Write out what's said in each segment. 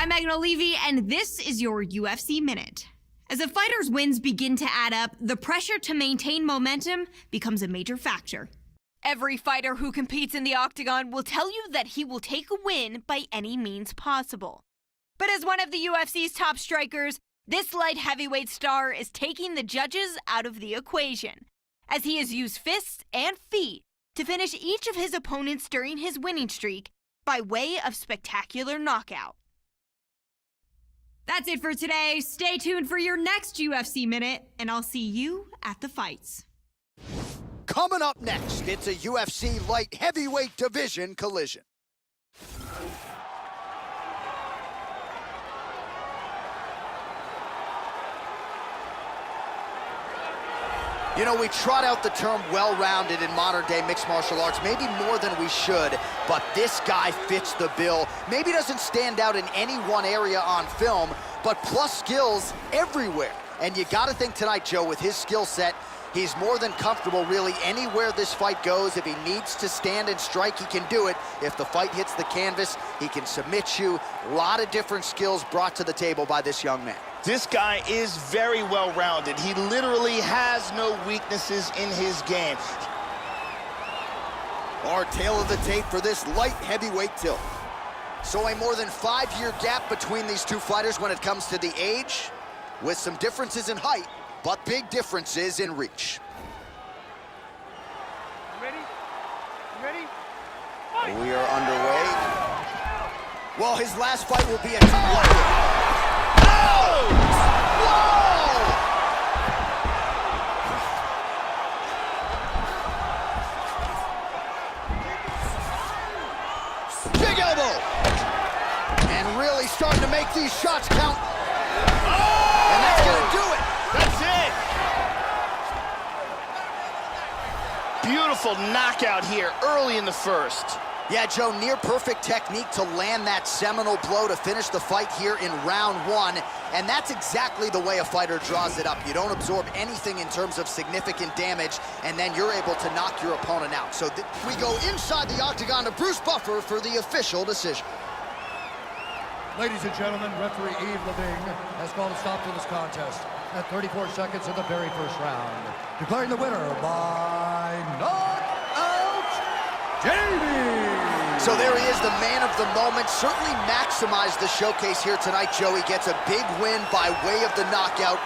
I'm Megan O'Leary, and this is your UFC Minute. As a fighter's wins begin to add up, the pressure to maintain momentum becomes a major factor. Every fighter who competes in the octagon will tell you that he will take a win by any means possible. But as one of the UFC's top strikers, this light heavyweight star is taking the judges out of the equation, as he has used fists and feet to finish each of his opponents during his winning streak by way of spectacular knockout. That's it for today. Stay tuned for your next UFC Minute, and I'll see you at the fights. Coming up next, it's a UFC light heavyweight division collision. You know, we trot out the term well-rounded in modern-day mixed martial arts, maybe more than we should, but this guy fits the bill. Maybe doesn't stand out in any one area on film, but plus skills everywhere. And you gotta think tonight, Joe, with his skill set, he's more than comfortable really anywhere this fight goes. If he needs to stand and strike, he can do it. If the fight hits the canvas, he can submit you. A lot of different skills brought to the table by this young man. This guy is very well-rounded. He literally has no weaknesses in his game. Our tail of the tape for this light heavyweight tilt. So a more than 5-year gap between these two fighters when it comes to the age, with some differences in height, but big differences in reach. You ready? You ready? Fight. We are underway. Well, his last fight will be a two-way. Big elbow! And really starting to make these shots count. Oh! And that's gonna do it! That's it! Beautiful knockout here early in the first. Yeah, Joe, near perfect technique to land that seminal blow to finish the fight here in round one. And that's exactly the way a fighter draws it up. You don't absorb anything in terms of significant damage, and then you're able to knock your opponent out. So we go inside the octagon to Bruce Buffer for the official decision. Ladies and gentlemen, referee Yves Lavigne has called a stop to this contest at 34 seconds of the very first round, declaring the winner by knockout, Jamie! So there he is, the man of the moment. Certainly maximized the showcase here tonight, Joe. He gets a big win by way of the knockout.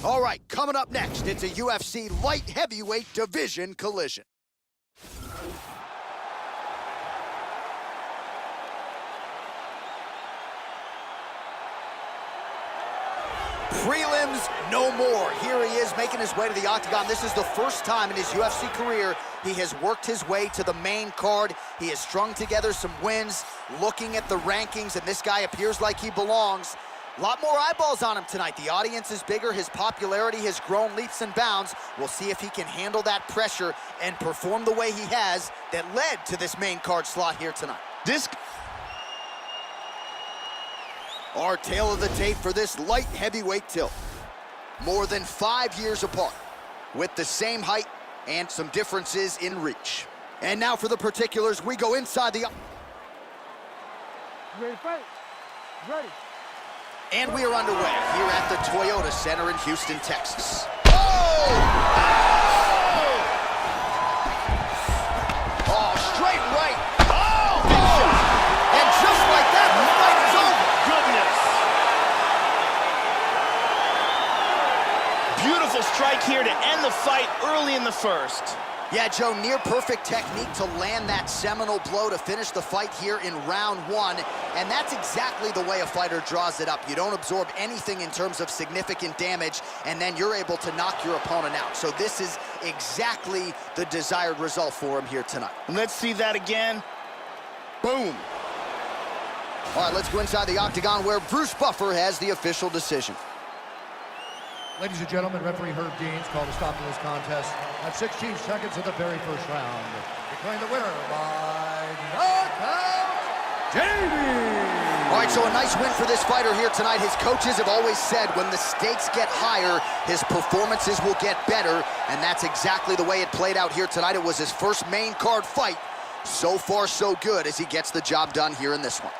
All right, coming up next, it's a UFC light heavyweight division collision. Prelims no more. Here he is making his way to the octagon. This is the first time in his UFC career he has worked his way to the main card. He has strung together some wins, looking at the rankings, and this guy appears like he belongs. A lot more eyeballs on him tonight. The audience is bigger. His popularity has grown leaps and bounds. We'll see if he can handle that pressure and perform the way he has that led to this main card slot here tonight. Our tail of the tape for this light heavyweight tilt. More than 5 years apart, with the same height and some differences in reach. And now for the particulars, we go inside the... You ready to fight? Ready. And we are underway here at the Toyota Center in Houston, Texas. Oh! Oh, straight right. Oh! Big shot. And just like that, the fight is over. Goodness. Beautiful strike here to end the fight early in the first. Yeah, Joe, near perfect technique to land that seminal blow to finish the fight here in round one. And that's exactly the way a fighter draws it up. You don't absorb anything in terms of significant damage, and then you're able to knock your opponent out. So this is exactly the desired result for him here tonight. Let's see that again. Boom. All right, let's go inside the octagon where Bruce Buffer has the official decision. Ladies and gentlemen, referee Herb Deans called a stop to this contest at 16 seconds of the very first round, declaring the winner by knockout, Jamie! All right, so a nice win for this fighter here tonight. His coaches have always said when the stakes get higher, his performances will get better, and that's exactly the way it played out here tonight. It was his first main card fight. So far, so good as he gets the job done here in this one.